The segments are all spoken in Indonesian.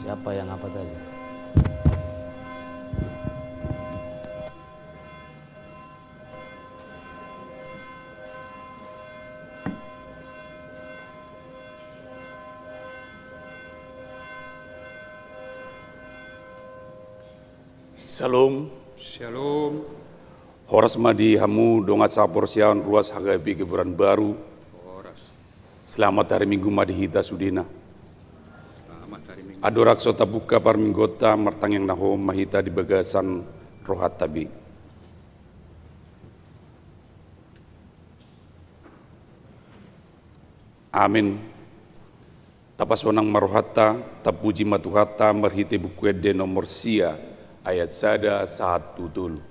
Siapa yang apa tadi? Shalom. Shalom. Horas madi hamu dongat sapor siawan ruas hagapi keburan baru. Horas. Selamat hari Minggu madi hita sudina. Selamat hari Minggu. Adorak sota buka parminggota martang yang nahom mahita di bagasan rohat tabi. Amin. Tapas wanang marohata, tapuji matuhata marhite buku ede nomor sia ayat sada saat tutul.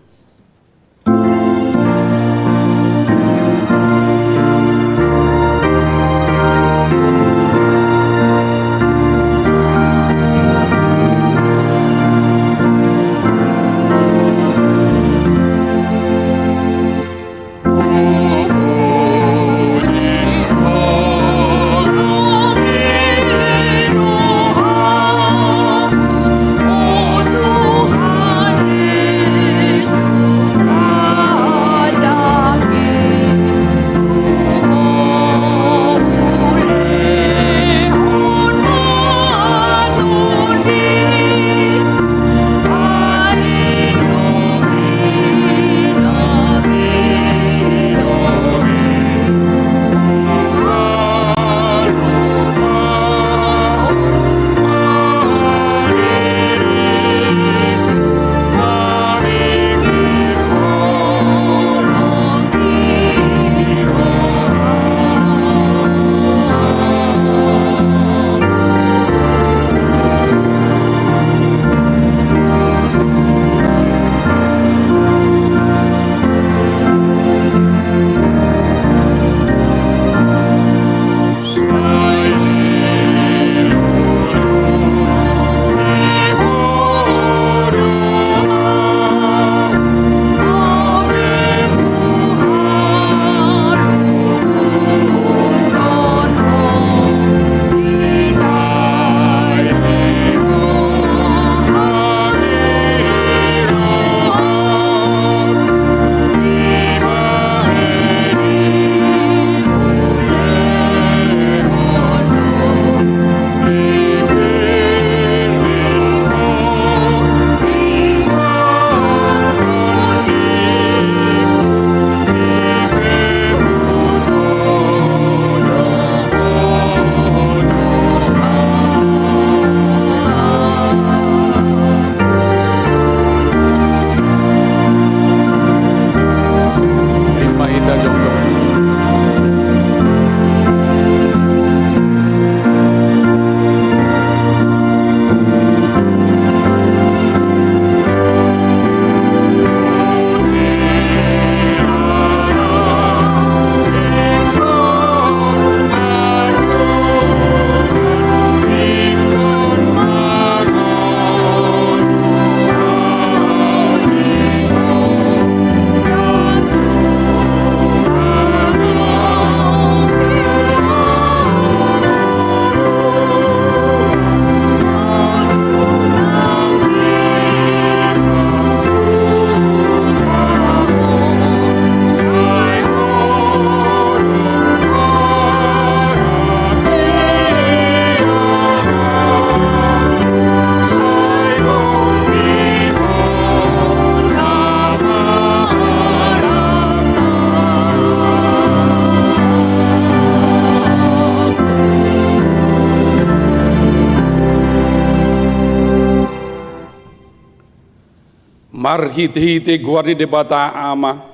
Marhite guarni debata ama,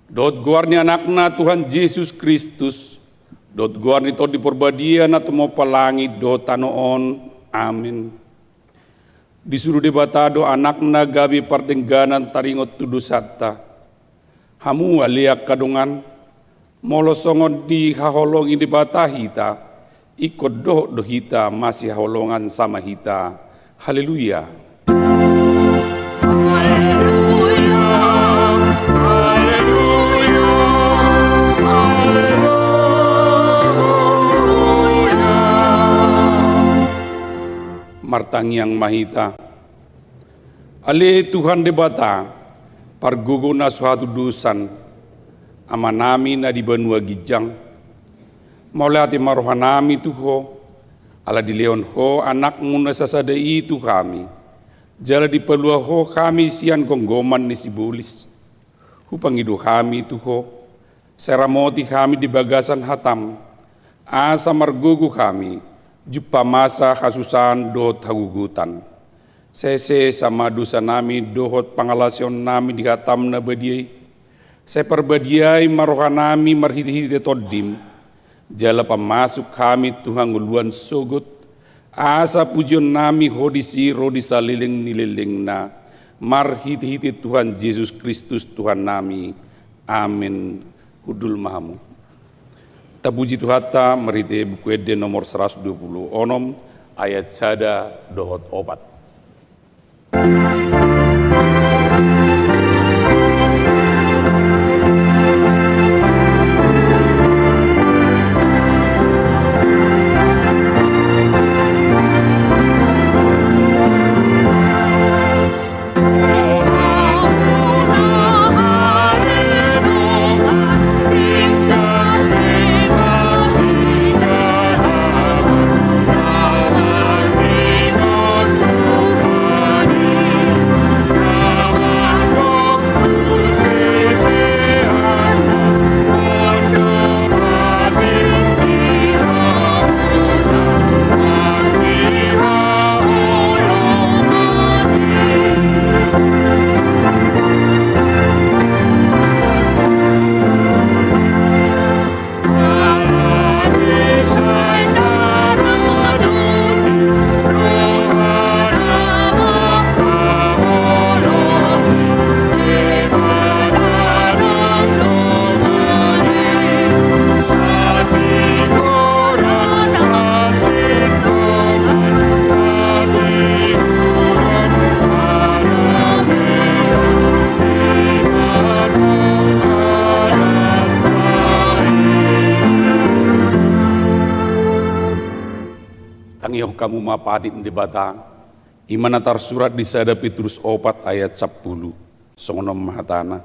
dot guarni anakna Tuhan Yesus Kristus, dot guarni to di perbadian atau mau pelangi dot tanoon, amin. Disuruh debata do anakna gabi pardengganan taringot tudu satta, hamu aliak kadungan, molosongon di haholongi debata hita, ikut do hita masih haholongan sama hita, haleluya. martangiang mahita. Ale Tuhan debata, pargugo na suatu dusan, ama nami na di benua gijang, maulati marohanami tuho, ala di leon ho anakmu na sasada itu kami, jala di pelua ho kami sian konggoman ni sibulis, hupangidu kami tuho, seramoti kami di bagasan hatam, asa margugu kami, jupa masa kasusan dot hagugutan. Sese sama dosa nami dohot pangalasion nami di hatam na badiai. Seperbadiai maroha nami marhiti-hiti todim. Jala pamasuk kami Tuhan nguluan sogot. Asa pujian nami hodisi rodisa liling nililing na. Marhiti-hiti Tuhan Yesus Kristus Tuhan nami. Amin. Hudul mahamu. Tabuji Tuhata merite buku ede nomor 120 onom ayat sada dohot obat. Kamu mapatit debata imanatar surat di sada Petrus 4 ayat 10 songonom mahatana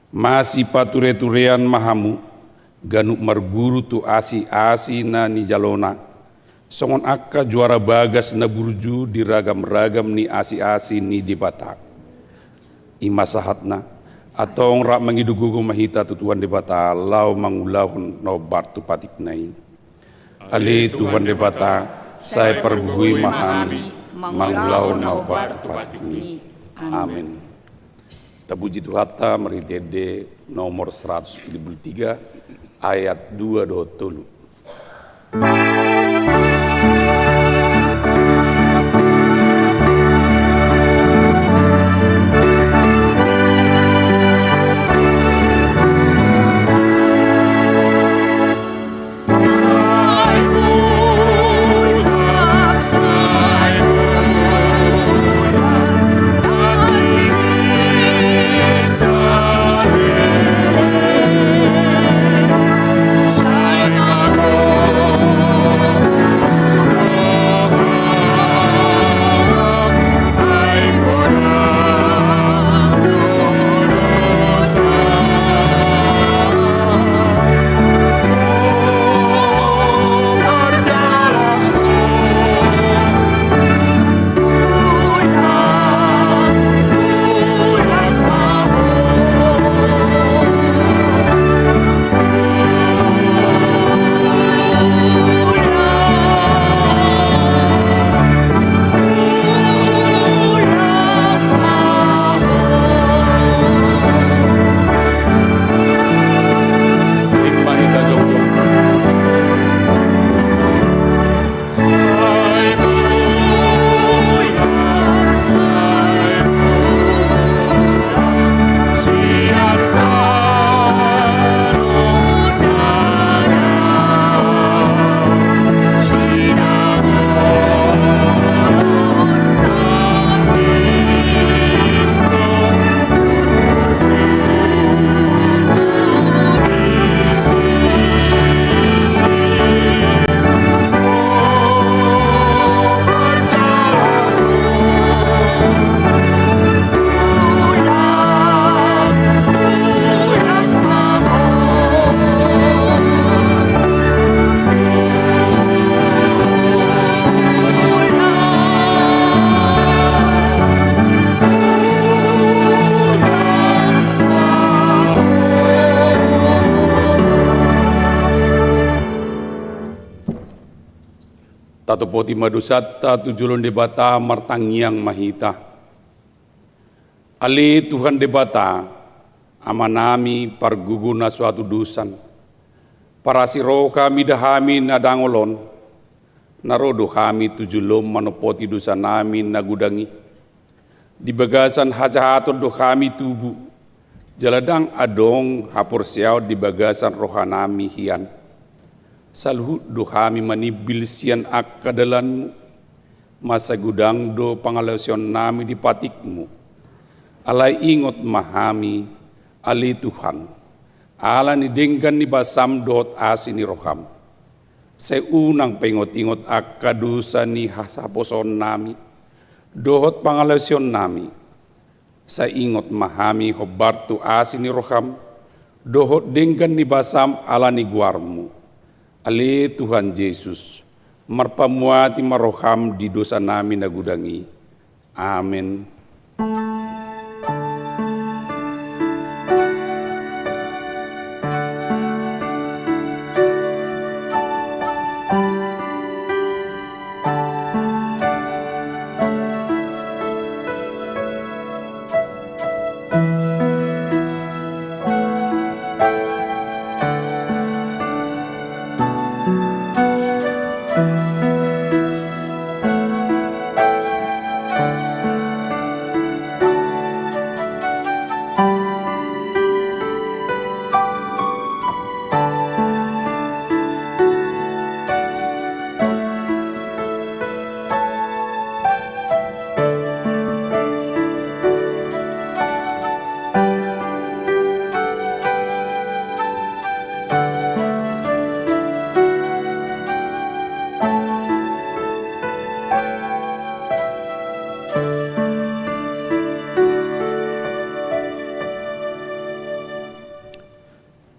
masih pature-turean mahamu ganuk marguru tu asi na ni jalona songon akka juara bagas na burju di ragam-ragam ni asi ni debata imasahatna atau rak mangidugugo mahita tutuan debata lau mangulahun no bartu patiknai ali Tuhan debata saya pergui mahami manglau naubat tempat ini. Amin. Tabuji Tuhata meritede nomor 173 ayat 2 do tulu. Sai poti madusatta tujulun debata martangiang mahita. Ali Tuhan debata amanami parguguna suatu dusan. Para siro kami dahami nadangolon. Narodo kami tujulom manopoti dosa nami nagudangi. Di bagasan hajahaton do kami tubuh. Jaladang adong hapor siaw di bagasan rohanami hian. Salhut do kami manibil sian akadalanmu, masa gudang do pangalosyon nami di patikmu. Alay ingot mahami, ali Tuhan, ala ni denggan ni basam dot asin ni roham. Saya unang pengot-ingot akadusa ni hasaposon nami, dohot pangalosyon nami. Saya ingot mahami hobartu asin ni roham, dohot denggan ni basam ala ni guarmu. Ali Tuhan Yesus, marpamuati maroham di dosa nami nagudangi. Amin.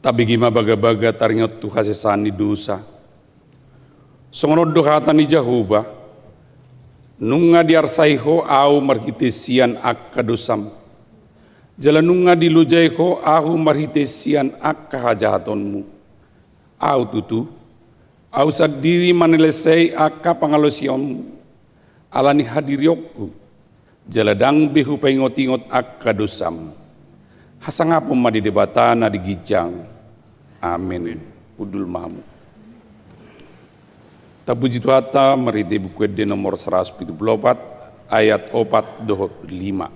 Tabigima baga-baga taringot tu hasesani dosa. Songonod dohatan ni Jahuba, nunga diarsaiho au marhitesian akka dosam. Jalanunga dilujaiho au marhitesian akka hajahatonmu. Au tutu, au sadiri manelesei akka pangalosionmu. Alani hadiriokku, jaladang behu pengot-ingot akka dosam. Hasangapun madi debatana di gijang. Amin. Udul mahamu. Tabuji tuata merite buku de nomor 174 ayat 4 dohot 5.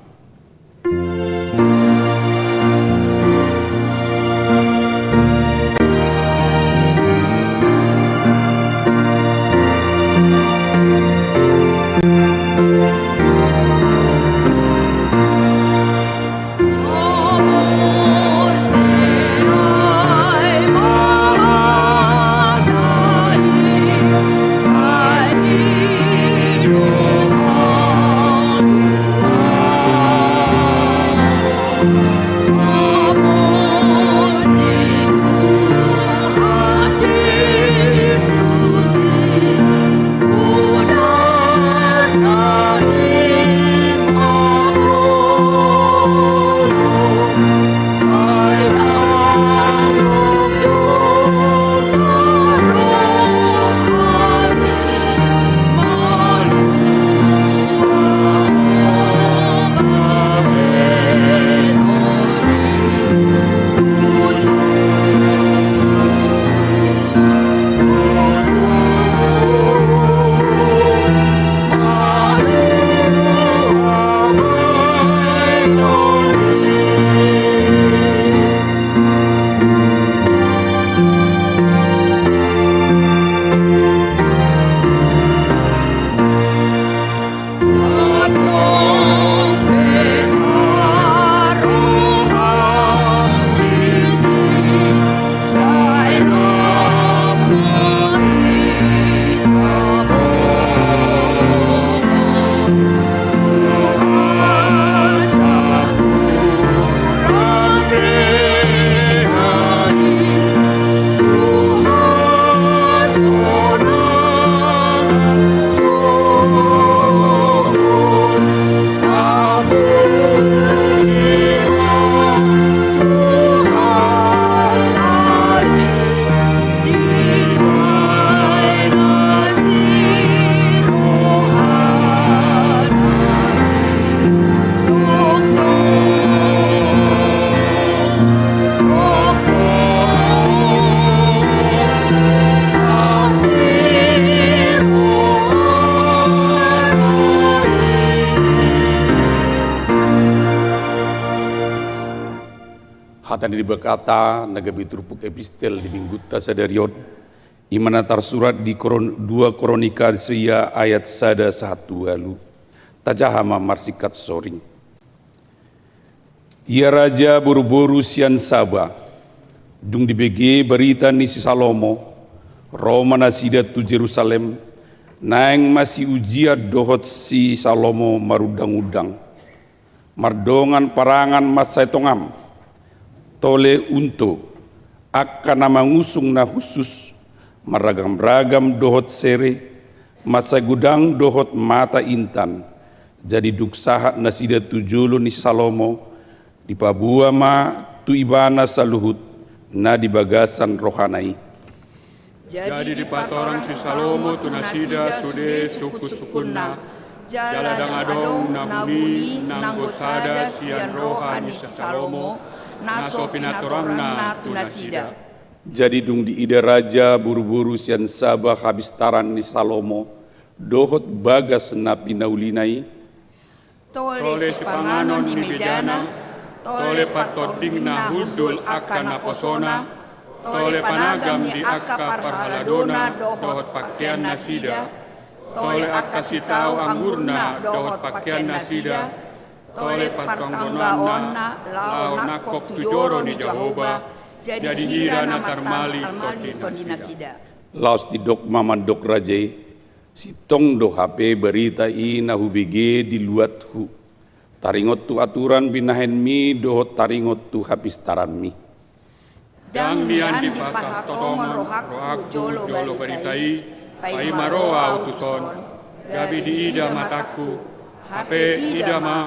Atan di berkata nagabi turpuk epistel di mingguta sadarion imana tersurat di 2 Kronika sia ayat 1 lalu tajahama marsikat soring. Ia raja buru-buru sian saba dung dibege berita ni si Salomo Roma nasida tu Jerusalem naeng masih ujia dohot si Salomo marudang-udang mardongan parangan masai tongam tole unto akan nama ngusung na khusus maragam-ragam dohot sere masai gudang dohot mata intan jadi duksahat nasida tu julu ni Salomo di pabua ma tu ibana saluhut na di bagasan rohanai. Jadi di patorang si Salomo tu nasida sude suku-sukunna jaladang adong nabuni nanggosada sian rohani si Salomo naso pinatorangna tu nasida. Jadi dung di ida raja buru-buru sian sabah habis taran ni Salomo dohot bagas napi naulinai Tole si panganon di mejana tole patodingna hudul akan aposona tole panagam di akka parhaladona dohot pakaian nasida tole akka sitau anggurna dohot pakaian nasida tole patonggonana lao nakok tujoro ni Jahoba jadi hira natarmali todi nasida. Laos di dok mamandok rajai si tong do HP berita ina hubige di luatku taringot tu aturan binahen mi dohot taringot tu habis taran mi. Dang nian di patah totongan rohaku jolo baritai pai maroa utuson gabi di ida mataku hape ida ma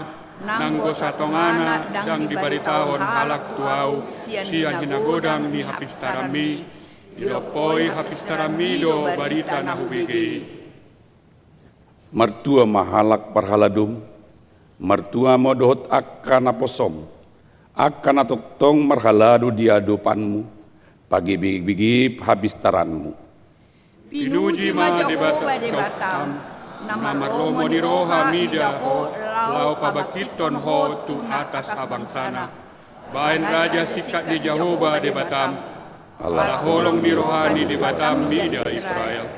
nanggo satongana dang di baritahon halak tuau sian hinagodang ni habis taran mi dilopoi habis taran mi do barita nahubigi. Mertua mahalak parhaladum mertua modohot akan aposom akan atoktong marhaladu di adopanmu pagi bigi habis taranmu pinuji ma debatam nama romo di roha mida lau pabakiton ho tu atas abang sana bain raja sikat di Jahoba debatam ala holong di rohani debatam mida Israel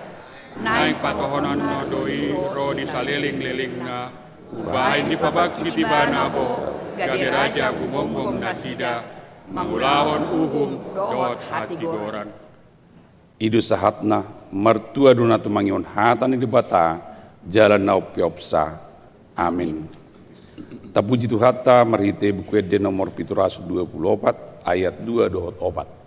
naik patohonan doi ro di saliling-liling na ubahin di pabakti di banabo gade raja gumonggong nasida mangulahon uhum dohot hati goran. Idu sahatna mertua dunatu mangion hatan di bata jalan nau piopsa. Amin. Tapuji Tuhata merite buku ede nomor 724 ayat 2 dohot opat.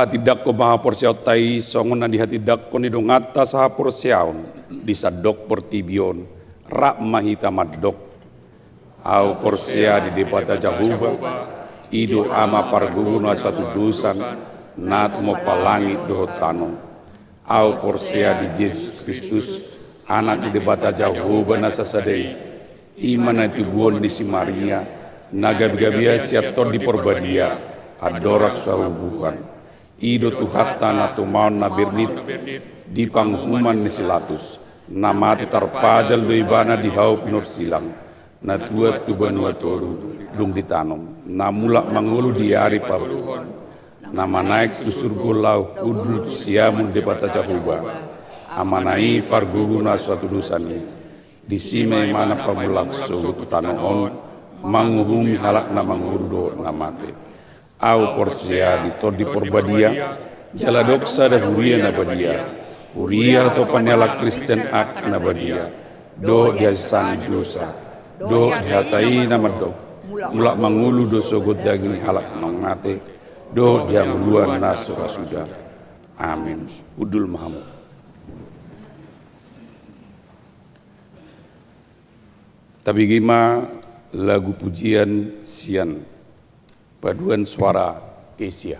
Tidak ko maha porsiaw tay songon na di hati dak ko ni dongata sa porsiaw di sadok portibion rak mahita madok au porsia di depata Jahoba ido ama parguna satu dusan nat mo palangit dohot tanong au porsia di Yesus Kristus anak di depata Jahoba na sasadei iman na tibuon di si Maria nagabgabia siap tor di porbadia adorak sa hubungan ido tuhata na tumaon na birnit di panghuman ni silatus namati tarpajal do ibana di hau pinur silang na tuat tu banua toru dung ditanom namula mangulu di ari paruhon nama naik susur gulau udul siamun debata cahuba amanai farguguna suatu dosani di sime mana pamulak sugut tanoon manguhumi halak na mangurdo namate au porsia di porbadia jala doksa dan huria nabadia huria atau panela Kristen ak nabadia do diasani dosa do dihatai nama do mulak mangulu dosa godagini halak mangate do dia muluan nasu rasuda amin udul mahamud. Tabigima lagu pujian sian paduan suara Kesia.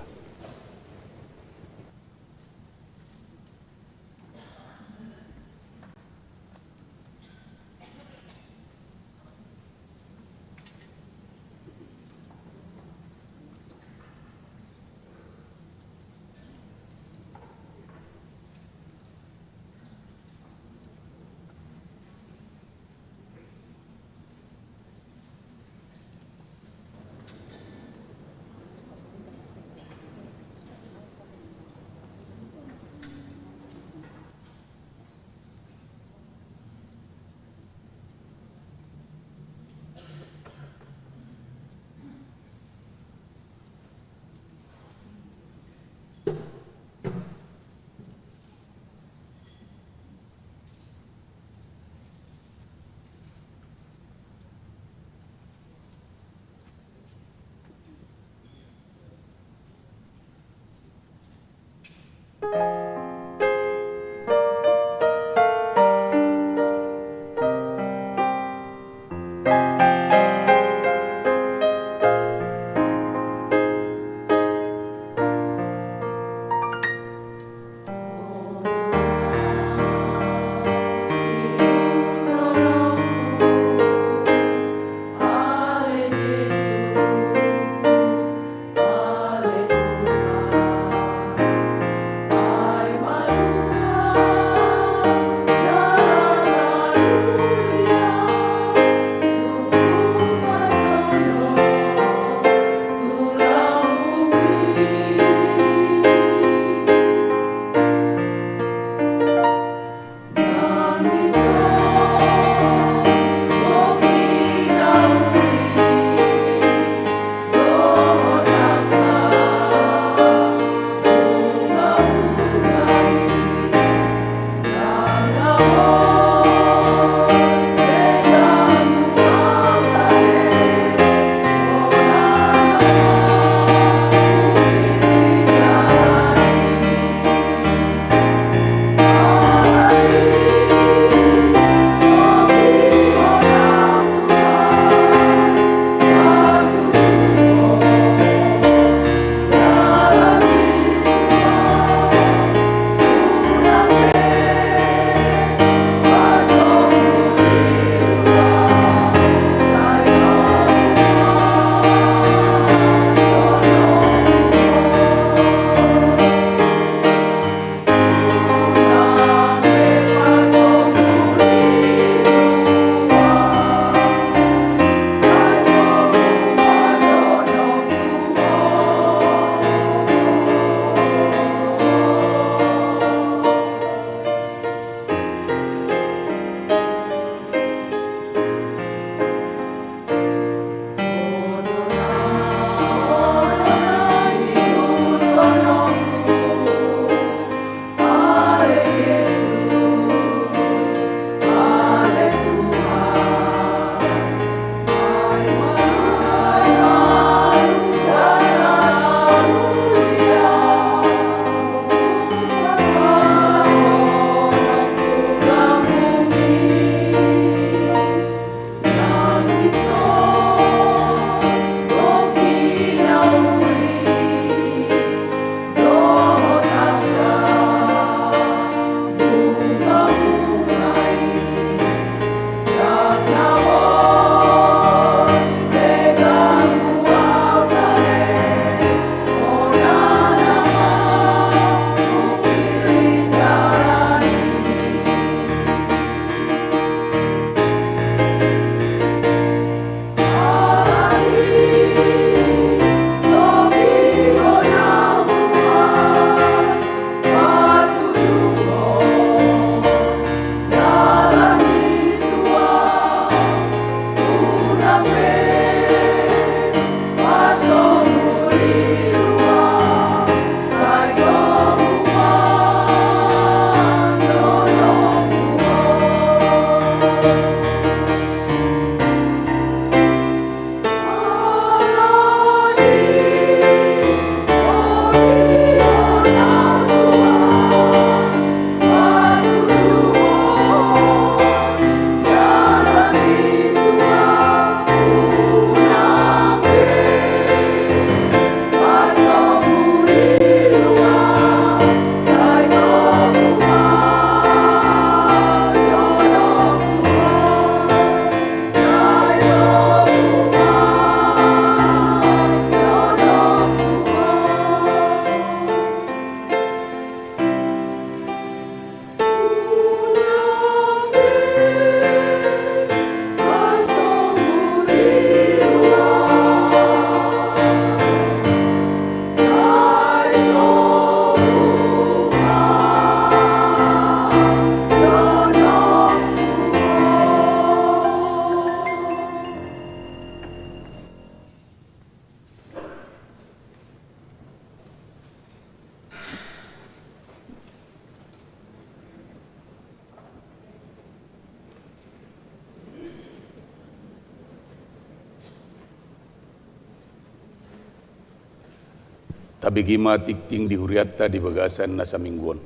Tapi gima tikting di huriatta di bagasan nasa mingguan.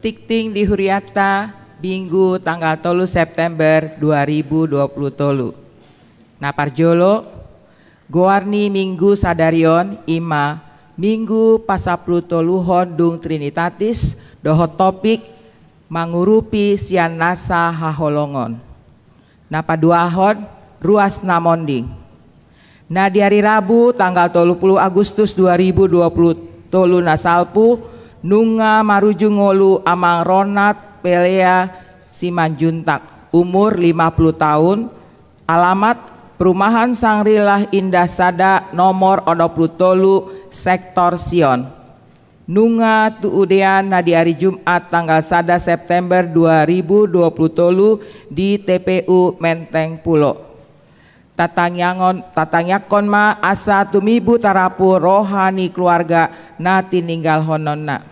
Tikting di huriatta Minggu tanggal 3 September 2020. Naparjolo Goarni Minggu Sadarion Ima Minggu pasaplu toluhon dung Trinitatis dohot topik mangurupi sian nasa haholongon. Napaduahon ruas namonding. Nah di hari Rabu tanggal 30 Agustus 2020 tolu nasalpu nunga marujungolu amang Ronat Pelea Simanjuntak umur 50 tahun, alamat Perumahan Sangrilah Indah Sada nomor 23 Sektor Sion. Nunga tuudean na di hari Jumat tanggal 1 September 2020 di TPU Menteng Pulo. Tatanyakon ma asa tumibu tarapu rohani keluarga na tininggal hononna.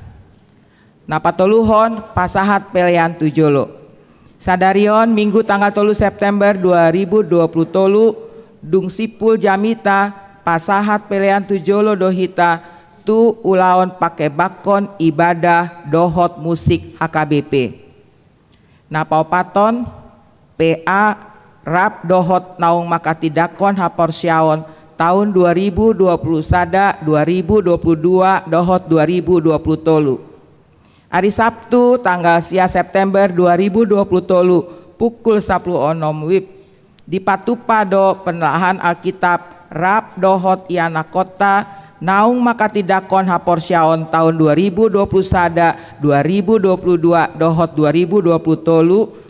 Napatoluhon pasahat pelean tujolo. Sadarion Minggu tanggal 3 September 2020 dung sipul jamita pasahat pelean tujolo dohita tu ulaon pake bakon ibadah dohot musik HKBP. Napaopaton PA rap dohot naung makatidakon haporsyaon tahun 2020 sada 2022 dohot 2020 tolu. Hari Sabtu tanggal 10 September 2020 pukul 10.06 WIB di Patupado penelahan Alkitab rap dohot iana kota naung makatidakon haporsyaon tahun 2020 sada 2022 dohot 2020 tolu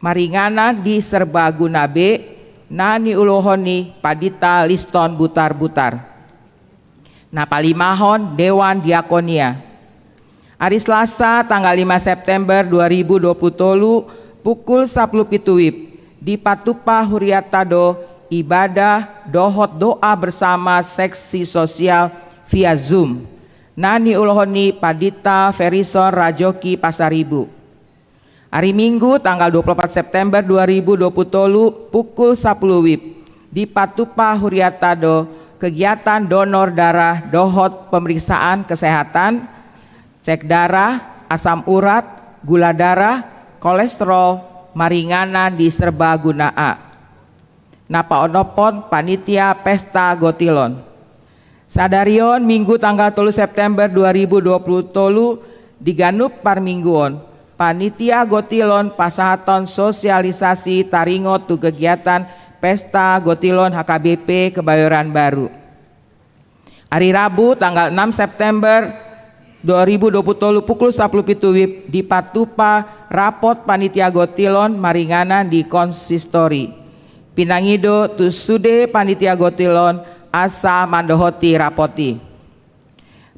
maringana di Serbaguna B nani ulohoni padita liston butar-butar. Napalimahon Dewan Diakonia. Hari Selasa tanggal 5 September 2020 tolu pukul 10 WIB di Patupa Huriatado ibadah dohot doa bersama seksi sosial via Zoom. Nani ulohoni Padita Ferison Rajoki Pasaribu. Hari Minggu tanggal 24 September 2020 tolu pukul 10 WIB di Patupa Huriatado kegiatan donor darah dohot pemeriksaan kesehatan, cek darah, asam urat, gula darah, kolesterol, maringana di Serbaguna A. Napa onopon panitia pesta gotilon. Sadarion Minggu tanggal 3 September 2020 tolu diganup parmingguon. Panitia gotilon pasahaton sosialisasi taringot tu kegiatan pesta gotilon HKBP Kebayoran Baru. Hari Rabu tanggal 6 September 2020 pukul 10 WIB di Patupa rapot panitia gotilon maringana di konsistori. Pinangido tusude panitia gotilon asa mandohoti rapoti.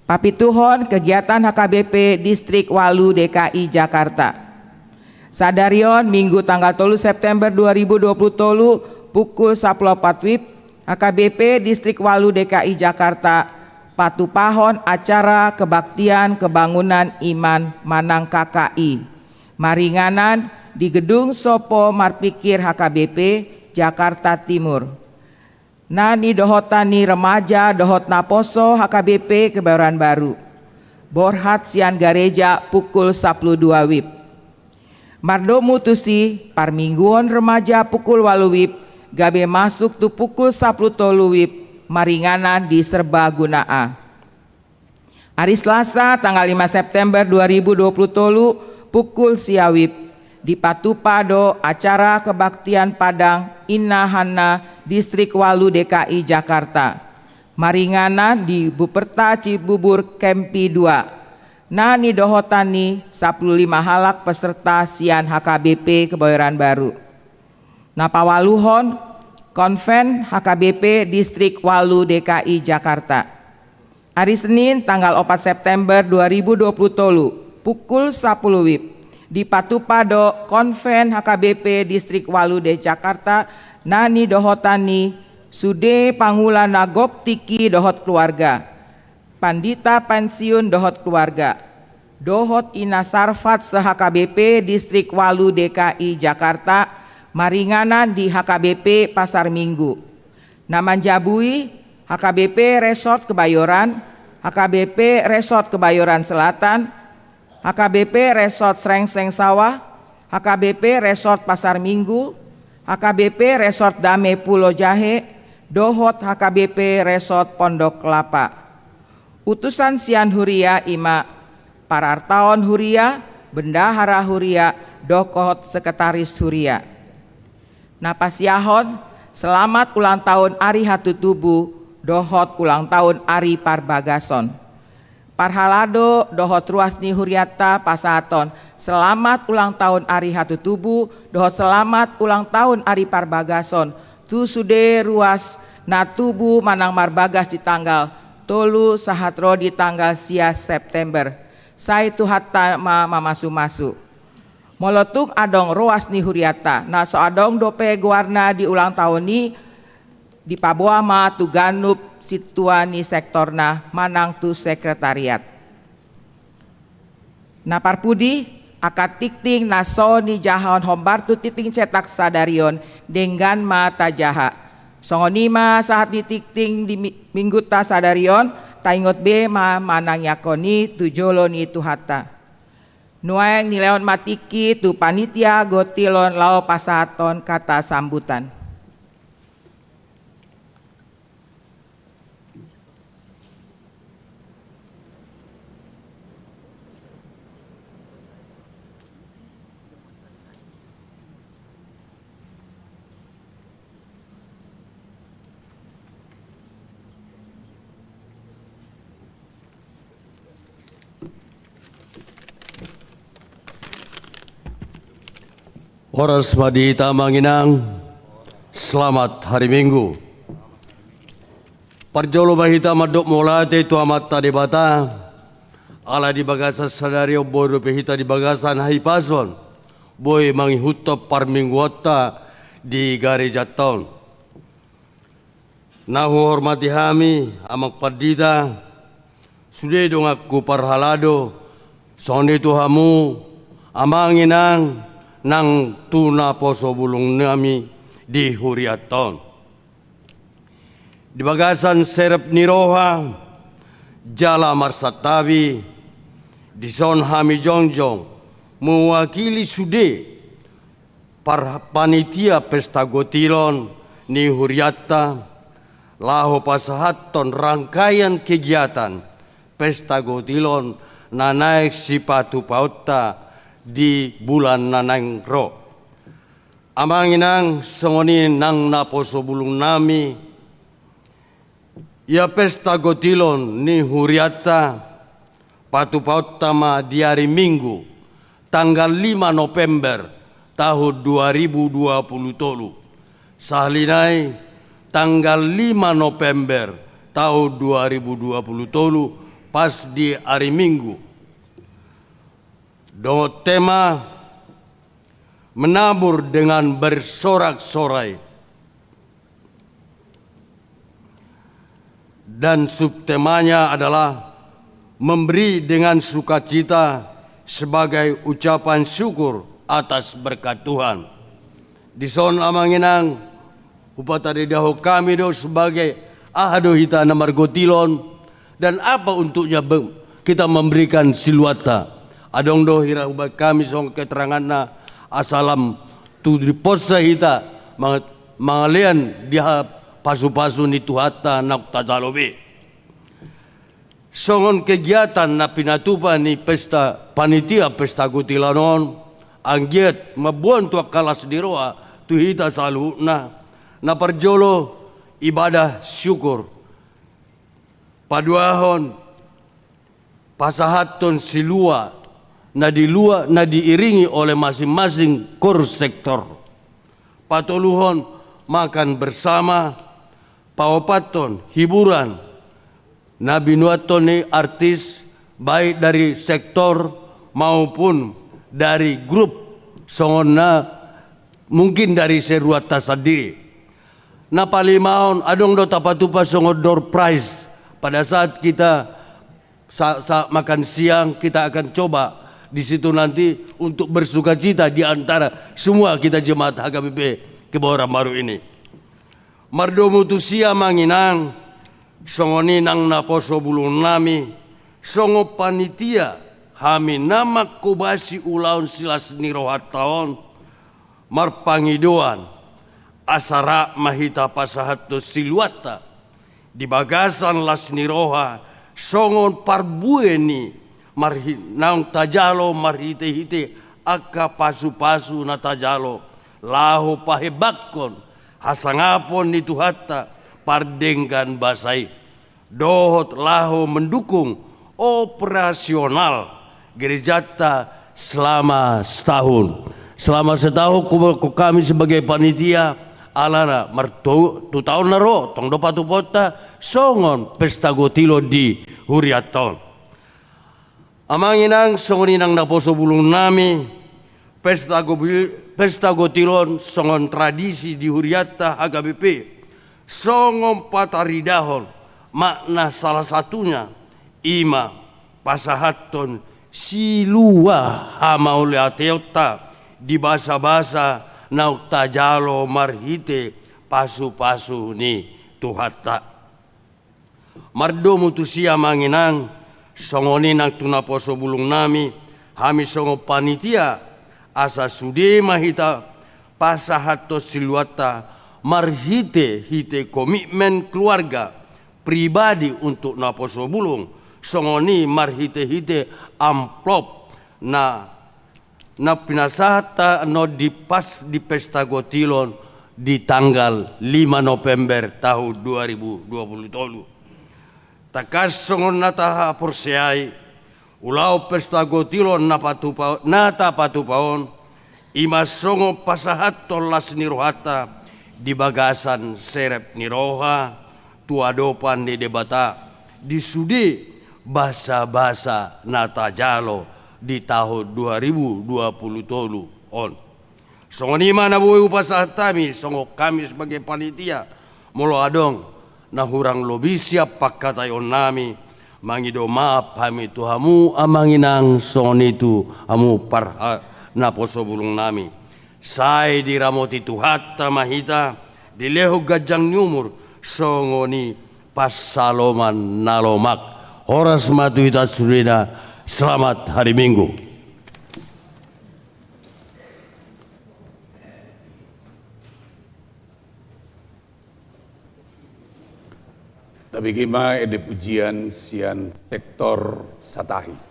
Papituhon kegiatan HKBP Distrik Walu DKI Jakarta. Sadarion Minggu tanggal 3 September 2020 tolu pukul 14 WIB HKBP Distrik Walu DKI Jakarta patupahon acara kebaktian kebangunan iman Manang KKI maringanan di Gedung Sopo Marpikir HKBP Jakarta Timur. Nani dohotani remaja dohot naposo HKBP Kebayoran Baru. Borhat sian gareja pukul 12 WIB. Mardo mutusi parmingguon remaja pukul 8 WIB gabe masuk tu pukul 10 tolu WIB maringanan di Serbaguna A. Hari Selasa tanggal 5 September 2020 tolu pukul siawib di Patupado acara kebaktian Padang Innahana Distrik Walu DKI Jakarta. Maringana di Buperta Cibubur Kempi 2. Nani dohotani 15 halak peserta sian HKBP Kebayoran Baru. Napawaluhon Konven HKBP Distrik Walu DKI Jakarta. Hari Senin tanggal 4 September 2020 tolu pukul 10 WIB di Patupado Konven HKBP Distrik Walu DKI Jakarta nani dohotani sude pangulana gok tiki dohot keluarga. Pandita pensiun dohot keluarga. Dohot ina sarfat se HKBP Distrik Walu DKI Jakarta Maringanan di HKBP Pasar Minggu. Namanjabui HKBP Resort Kebayoran, HKBP Resort Kebayoran Selatan, HKBP Resort Srengseng Sawah, HKBP Resort Pasar Minggu, HKBP Resort Dame Pulau Jahe, Dohot HKBP Resort Pondok Kelapa. Utusan Sian Huria Ima Parartaon Huria, Bendahara Huria, Dokohot Sekretaris Huria. Napasyahon, selamat ulang tahun Ari Hatutubu, Dohot ulang tahun Ari Parbagason. Parhalado Dohot Ruasni Huriata Pasaton, selamat ulang tahun Ari Hatutubu, Dohot selamat ulang tahun Ari Parbagason. Tu sude ruas natubu manang marbagas di tanggal tolu sahatro di tanggal sia September. Sai tu hatta mamasu-masu. Molotuk adong ruas ni huriata. Na so adong dope guarna di ulang tahun ni di paboama tu ganup situani sektorna manang tu sekretariat. Na parpudi akat tikting naso ni jahon hombar tu titing cetak sadarion dengan mata jaha. Songonima saat di tikting di minggu ta sadarion taingot be manang yakoni tu jolo ni tu hata. Nuang nileon matiki tu panitia gotilon lao pasaton kata sambutan. Horas Madita Manginang, selamat hari Minggu. Parjolo mahita madok molate tu amat tadi bata, ala di bagasan sadario bodo pehita di bagasan hai pason, boy mangihutop par mingguota di gereja tahun. Nahu hormati hami amak padita, sudah dong aku parhalado, sonde tu hamu, amanginang, nang tuna poso bulung nami di Huriaton. Di bagasan serep niroha, jala marsatawi, di son hami jongjong, mewakili sude par panitia pesta gotilon ni Huriata, laho pasahaton rangkaian kegiatan pesta gotilon na naik sipatu pauta di bulan nanang ro. Amanginang songoni nang naposo bulung nami, ya pesta gotilon ni Huriata patu pautama di hari Minggu tanggal 5 November tahun 2020. Sahlinai tanggal 5 November tahun 2020 pas di hari Minggu. Do tema menabur dengan bersorak-sorai dan subtemanya adalah memberi dengan sukacita sebagai ucapan syukur atas berkat Tuhan. Di son amanginang upatari daho kami do sebagai ahado hita namar gotilon dan apa untuknya kita memberikan siluata. Adong do hira ubah kami song keterangan na asalam tu di posa hita mangalian dia pasu-pasu ni tuhata nak tajalobe. Songon kegiatan na pinatupa ni pesta panitia pesta gotilanon anggiat mabuan tu kalas diroa tu hita salu na parjolo ibadah syukur paduahon pasahaton silua na diiringi oleh masing-masing kor sektor. Patoluhon makan bersama, paopaton hiburan, na binuaton ni artis baik dari sektor maupun dari grup songona mungkin dari seruata sendiri. Na palimaon adong do tapatupa songo door prize pada saat kita makan siang kita akan coba di situ nanti untuk bersukacita di antara semua kita jemaat HKBP Kebayoran Baru ini. Mardomu tusia manginang songoni nang naposo bulung nami songo panitia hami nama kubasi ulaun silas nirohat taon marpangidoan asara mahita pasahato siluata di bagasan las niroha songon parbueni naung tajalo marhite-hite akka pasu-pasu na tajalo laho pahebakkon hasangapon ni tuhatta pardenggan basai dohot laho mendukung operasional gerejata selama setahun. Selama setahun kami sebagai panitia alana martu tu tahun naro tong do patu pota songon pesta gotilo di Huriaton. Amanginang songoninang naposo bulung nami pesta gotilon songon tradisi di Huriata HKBP songon pataridahon makna salah satunya ima pasahaton silua hamaule ateota di basa-basa nauk tajalo marhite pasu-pasu ni tuhata mardomu tusia manginang songoni nang tunaposo bulung nami hami songo panitia asa sude mahita pasahato siluata marhite hite komitmen keluarga pribadi untuk naposo bulung songoni marhite hite amplop na pinasahata no di pesta gotilon di tanggal 5 November tahun 2020. Takas songon nataha porseai ulau pesta gotilon nata patupaon ima songo pasahat tolas nirohata di bagasan serep niroha tuadopan di debata di sudi basa-basa nata jalo di tahun 2020 tolu on. Songo nima na buhay upasahat kami songo kami sebagai panitia molo adong na hurang lobi siap pakatayon nami mangido maaf kami tuhamu amanginang songon itu amu parha na poso bulung nami sai diramoti tuhata mahita dileho gajang nyumur songoni pasaloman nalomak horas matu ita surina. Selamat hari Minggu. Tapi kima ede pujian sian sektor satahi.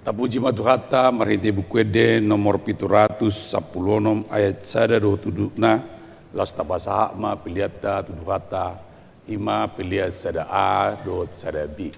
Tapuji matuhata marhite bukwede nomor 710 ayat 1 do tudukna las tabasaha ma piliata tuduhata ima piliat sada a do sada b.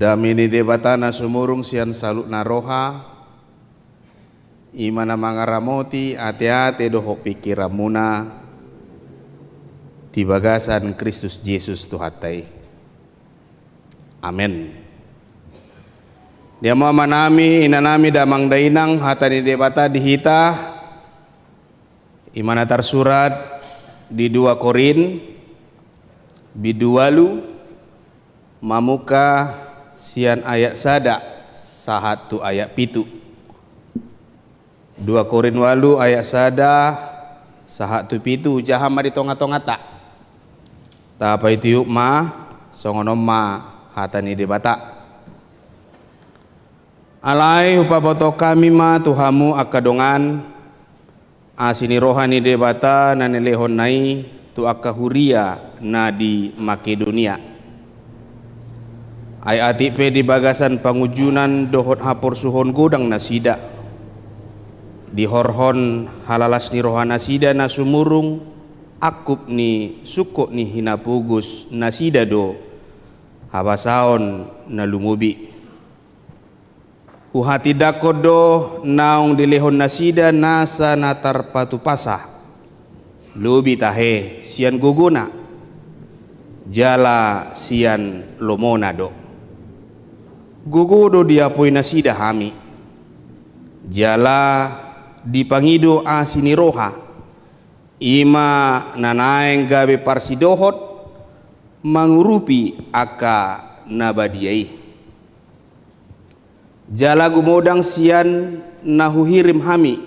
Damini debatana sumurung sian salut naroha imana mangaramoti ate-ate doho pikiramuna di bagasan Kristus Yesus Tuhatai. Amin. Dia mau manami inanami damang dainang hatani debata dihita imana tersurat di 2 Korin bidualu mamuka sian ayat sada sahatu ayat pitu 2 Korin walu ayat sada sahatu pitu jahama di tonga-tonga tak apa itu yuk ma songonom ma hatani debata alai upaboto kami ma tuhamu akadongan asini rohani debata nanelehon nai tu akahuria na di Makedonia ay ati pe di bagasan pangujunan dohot hapor suhon godang nasida di horhon halalas ni rohana sida na sumurung akup ni suko ni hinapugus nasida do habasaon na lumubi uhati dakodo naung dilehon nasida nasa natar patu pasah lubi tahe sian guguna jala sian lomona do gugudo diapoi nasida hami jala dipangido asini roha ima nanaeng gabe parsidohot mangurupi aka nabadiai jala gumodang sian nahuhirim hami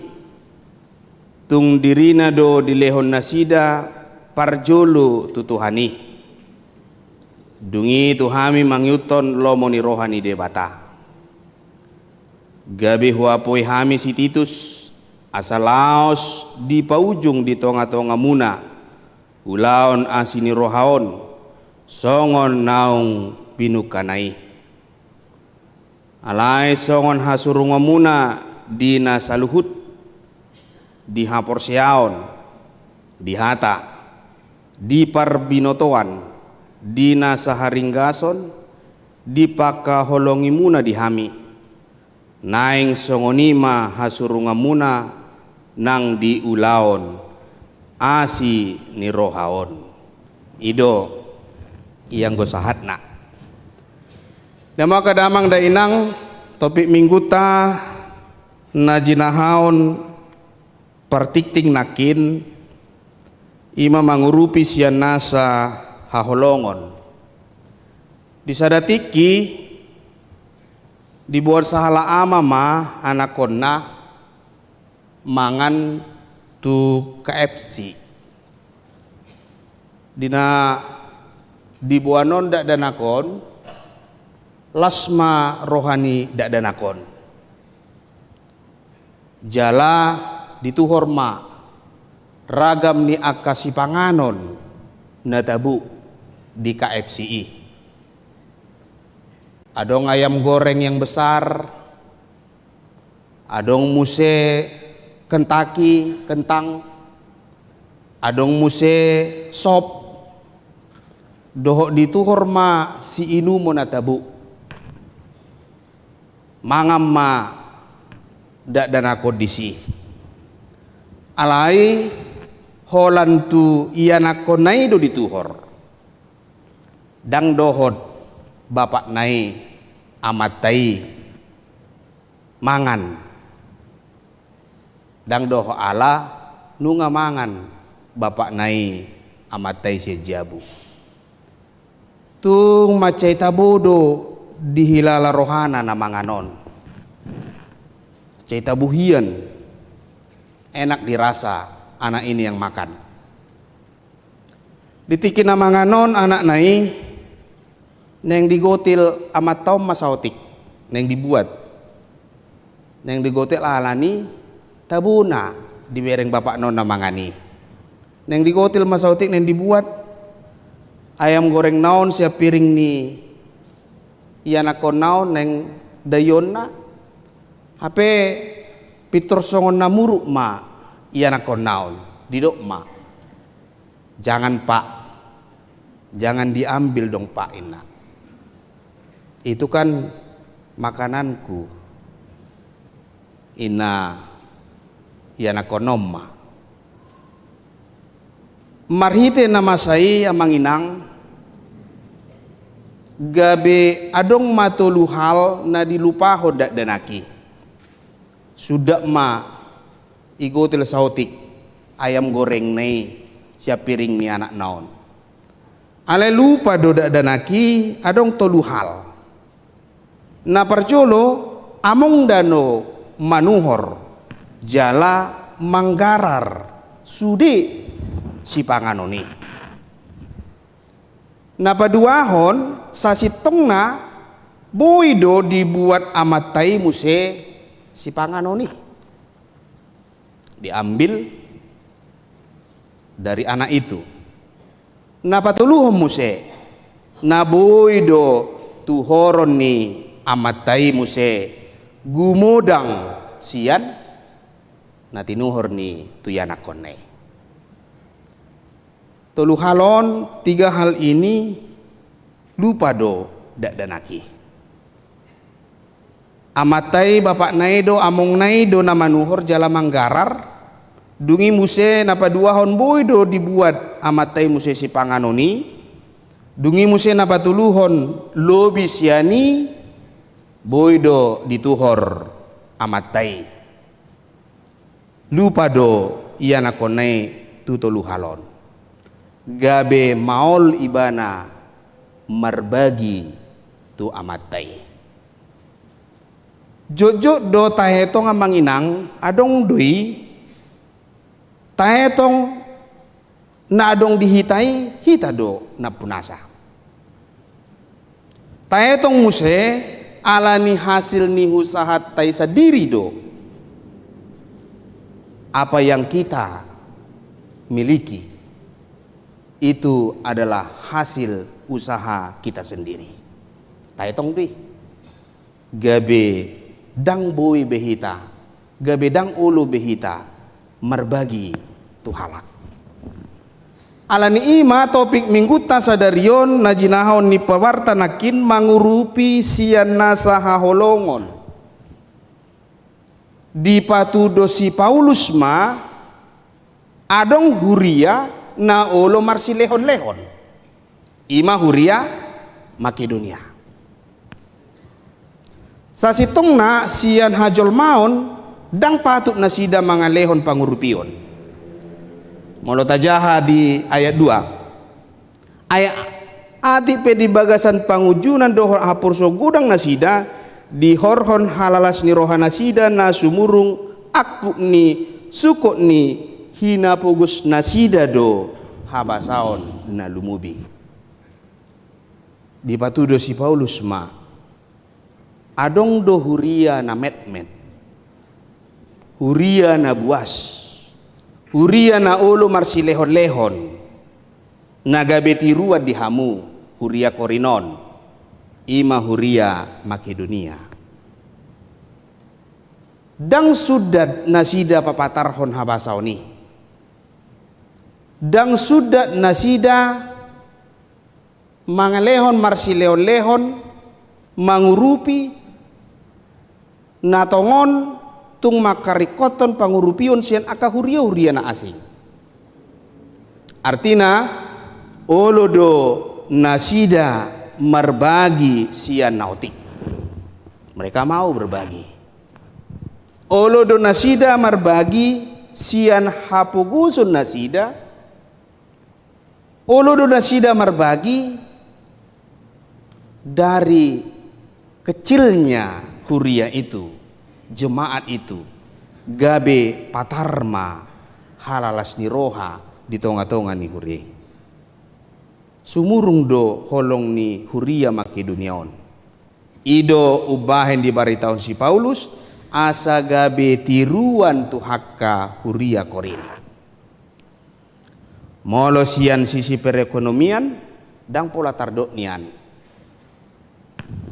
tung dirina do dilehon nasida parjolo tutuhani dungi tuhami mangyuton lomoni rohani debata gabe huapoi hami si Titus asalaos di paujung di tonga-tonga muna ulaon asini rohaon songon naung pinukanai alai songon hasurunga muna dina saluhut di hapor siaon di hata di parbinotoan dina saharinggason di pakaholongi muna di hami naing songonima hasurunga muna nang di ulaon asi ni rohaon ido yang gosahatna Dama kadamang da inang topik mingguta najinahaon partikting nakin ima mangurupi sian nasa haholongon disadatiki dibuat sahala ama ma anakonna mangan tu KFC dina dibuanon dak danakon lasma rohani dak danakon jala dituhorma ragam ni akasi panganon natabu di KFCI adong ayam goreng yang besar adong muse Kentucky kentang adong muse sop dohok dituhorma si inu monatabu mangamma dak dana kondisi alai holantu iana konai do dituhor dang dohot bapak nai amatai mangan dang doho ala nunga mangan bapak nai amatai sejabu tung macai tabodo dihilala rohana na manganon cerita buhian enak dirasa anak ini yang makan ditikin na manganon anak nai neng digotil amat tom masautik neng dibuat neng digotil alani tabuna dibereng bapak non na mangani neng digotil masautik neng dibuat ayam goreng naon siap piring ni iana konau neng dayonna hape pitur songon namuruk ma iana konau didok ma jangan pak jangan diambil dong pak ina itu kan makananku ina iana konom ma marhite nama sai amanginang gabe adong matolu hal na dilupahon dak danaki. Sudah ma igotil sautik ayam goreng nei siap piring ni anak naon. Ale lupa do dak danaki adong tolu hal. Na percolo among dano manuhor jala manggarar sude si panganoni. Napa duahon sasitong na boido dibuat amatai muse si panganoni. Diambil dari anak itu. Napa tuluhom muse na boido tuhoron ni amatai muse gumodang sian na tinuhor ni tuyanak konne. Tolu halon, tiga hal ini lupa do dak danaki. Amatai bapak naido among naido nama nuhor jala manggarar dungi muse napa dua hon boido dibuat amatai muse si panganoni dungi muse napa tuluhon lobi siani boido dituhor amatai lupa do iya nakonai tu tolu halon. Gabe maol ibana marbagi tu amatai. Jojo do tahetong amanginang adong dui tahetong na adong dihitai hita do na punasa. Tahetong muse alani hasil ni usaha tai sadiri do. Apa yang kita miliki itu adalah hasil usaha kita sendiri. Taetong di gabe dang boi behita, gabe dang ulu behita merbagi tuhalak. Alani ima topik minggu tasadarion najinahon ni pewarta nakin mangurupi sian nasaha holongon. Di patudo si Paulus ma adong huria na olo marsi lehon-lehon ima huria Makedonia. Sasitong na sian hajol maon dang patut na sida mga lehon pangurupion. Molo tajaha di ayat 2 ayat ati pe di bagasan pangujunan dohor hapur so gudang nasida di horhon halalas ni rohana sida na sumurung aku ni suko ni hina pugus nasida do habasaon na lumubi. Di patudo si Paulus ma adong do huria na met-met, huria na buas, huria na olo marsi lehon-lehon, nagabeti ruad di hamu, huria Korinon, ima huria Makedonia. Dang sudat nasida papatarhon habasaoni. Dang sudat nasida mangalehon marsi lehon-lehon mangurupi natongon tung makarikoton pangurupion sian aka huria na asing. Artina olodo nasida marbagi sian nautik. Mereka mau berbagi. Olodo nasida marbagi sian hapugusun nasida. Olodo nasida marbagi dari kecilnya huria itu, jemaat itu, gabe patarma halalas ni roha di tonga-tonga ni huria. Sumurung do holong ni huria Makedoniaon. Ido ubahen di baritaon si Paulus asa gabe tiruan tu hakka huria Korin. Molo sian sisi perekonomian dang pola tardok nian.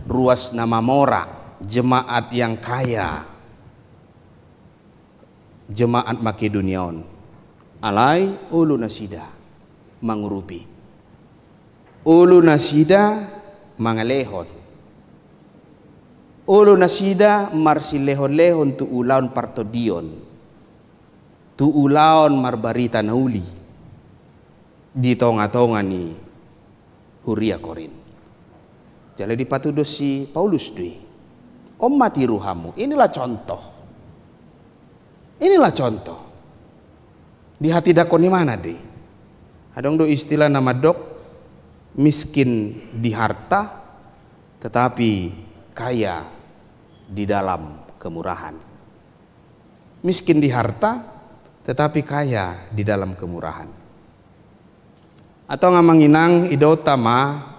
Ruas nama mora jemaat yang kaya, jemaat Makedoniaon. Alai ulu nasida mangurupi, ulu nasida mangalehon, ulu nasida marsi lehon-lehon tu ulaon partodion, tu ulaon marbarita nauli di tonga-tonga ni huria Korin. Jadi dipatudos si Paulus dui. Om mati ruhamu. Inilah contoh. Inilah contoh. Di hati dakon di mana deh? Adong do istilah nama dok, miskin di harta, tetapi kaya di dalam kemurahan. Miskin di harta, tetapi kaya di dalam kemurahan. Atau ngamanginang idotama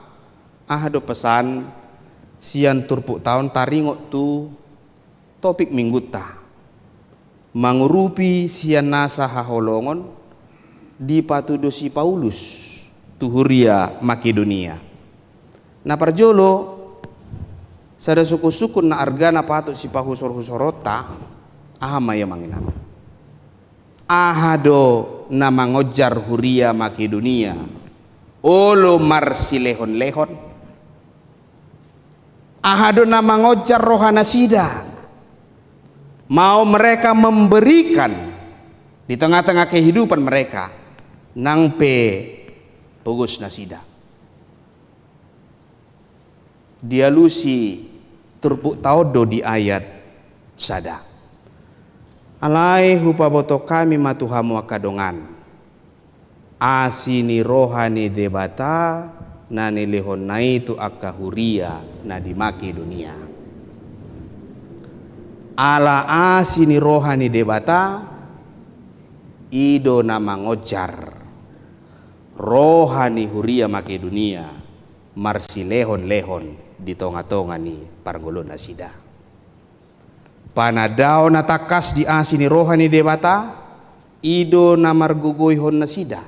do pesan sian turpuk tahun taringok tu topik minggu ta mangurupi sian nasa haholongon di patudosi Paulus tuhuria Makedonia. Na parjolo sada suku-suku na argana patut si pahusor-husorota maya manginang. Ahado na mangojar huria Makedonia olo marsilehon-lehon. Ahado na mangojar rohana sida. Mau mereka memberikan di tengah-tengah kehidupan mereka nang pe pugus nasida. Dialusi turpuk taudo di ayat sada. Alai hupaboto kami matuhamu akadongan. Asini rohani debata nani lehon naitu akahuria na di Makedonia. Ala asini rohani debata ido nama ngojar rohani huria Makedonia marsi lehon-lehon di tonga-tonga ni parngolon nasida. Panadao natakas di asini rohani debata ido na margugoyhon nasida.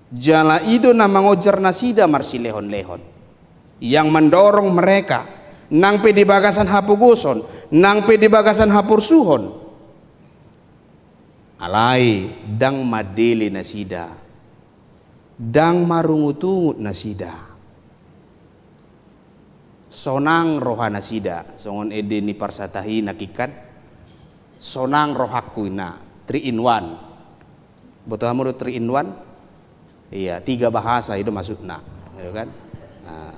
Jala ido na mangojar nasida marsi lehon-lehon yang mendorong mereka nang pe di bagasan hapuguson, nang pe di bagasan hapursuhon. Alai dang madele nasida, dang marungutungut nasida. Sonang rohana sida, songon ede ni parsatahi nakikan. Sonang rohakuina 3 in 1. Betul kamu 3 in 1? Iya, 3 bahasa itu maksudna, gitu kan? Nah,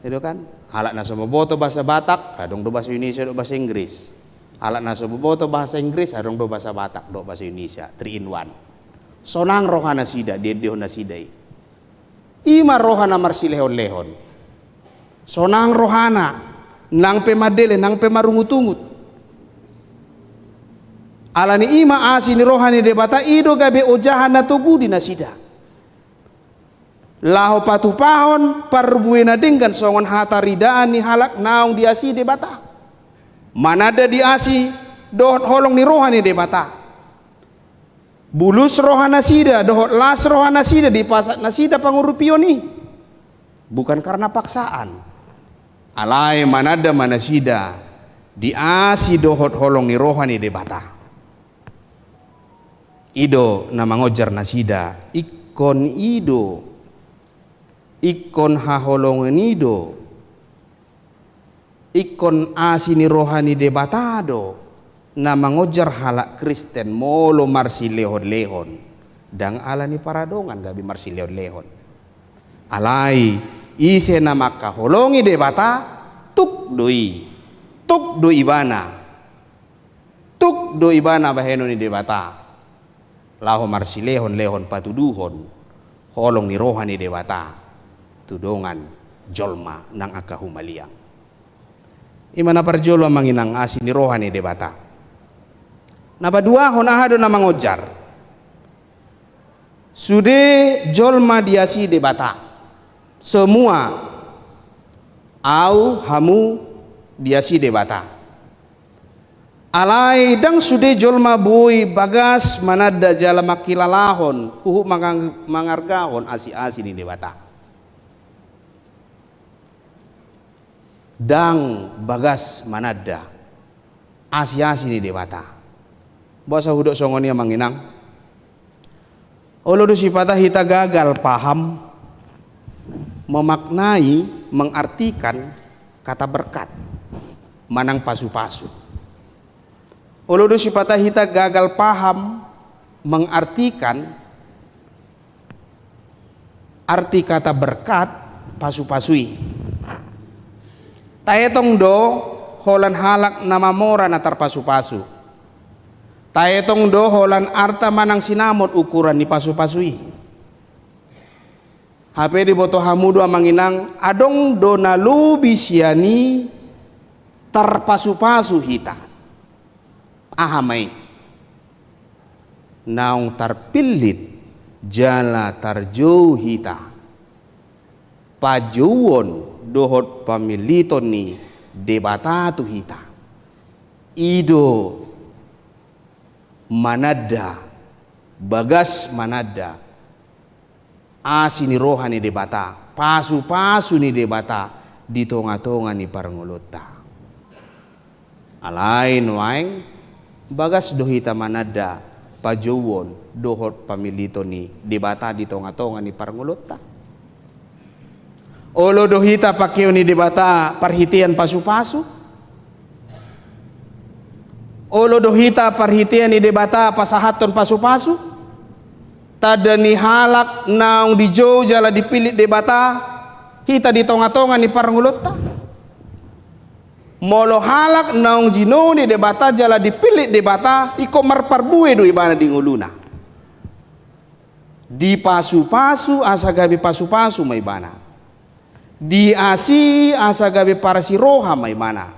itu kan? Halak nasa boboto bahasa Batak, adong do bahasa Indonesia, do bahasa Inggris. Halak nasa boboto bahasa Inggris, adong do bahasa Batak, do bahasa Indonesia, 3 in 1. Sonang rohana sida, dedehon nasidai. Ima rohana marsilehon-lehon. Sonang rohana, nang pe madele, nang pe marungutungut. Alani ima asini rohani debata ido gabe ojahan na togudi nasida. Laho patupahon parbuena dengan songon hata ridaan ni halak naung diasi debata. Manada diasi dohot holong ni rohani debata. Bulus rohana sida dohot las rohana sida di pasat nasida pangurupio ni. Bukan karena paksaan. Alai manada manasida diasi dohot holong ni rohani debata. Ido nama ngojar nasida ikon ido ikon haholongan ido ikon asini rohani debatado nama ngojar halak Kristen molo marsi lehon-lehon dang alani paradongan gabi marsi lehon-lehon alai ise nama kaholongi debata tuk doi bana baheno ni debata laho marsi lehon-lehon patuduhon holong ni rohani dewata tudongan jolma nang akahumaliang imana parjolo manginang asin ni rohani dewata napa dua honahado na mangojar sude jolma diasi debata semua au hamu diasi debata alai dang sude jolma bui bagas manada jala makilalahon mangargahon asi-asi ni dewata dang bagas manada asi-asi ni dewata bahasa hudok songonia manginang olo sipata hita gagal paham memaknai mengartikan kata berkat manang pasu-pasu. Uludu sipata hita gagal paham mengartikan arti kata berkat pasu-pasui. Taetong do holan halak nama mora na tarpasu-pasu. Taetong do holan arta manang sinamot ukuran ni pasu-pasui. HP di boto hamudu amanginang adong do nalubi siani tarpasu-pasu hita. Ahamay. Naung tarpilit jala tarjou hita. Pajuwon dohot pamiliton ni debatatu hita. Ido manada bagas manada asi ni roha ni debata pasu-pasu ni debata di tonga-tonga ni parangulota. Alain waeng bagas dohita manada pajuwon dohot pamilito ni debata di tonga-tonga ni parangulota. Olo dohita pakeo ni debata parhitian pasu-pasu. Olo dohita parhitian ni debata pasahaton pasu-pasu. Tada ni halak naung di jo jala dipilit debata hita di tonga-tonga ni parangulota. Molo halak naung jino ni debata jala dipilit debata iko marparbue do ibana di nguluna. Di pasu-pasu asa gabi pasu-pasu may bana. Di asi asa gabe para si roha may mana.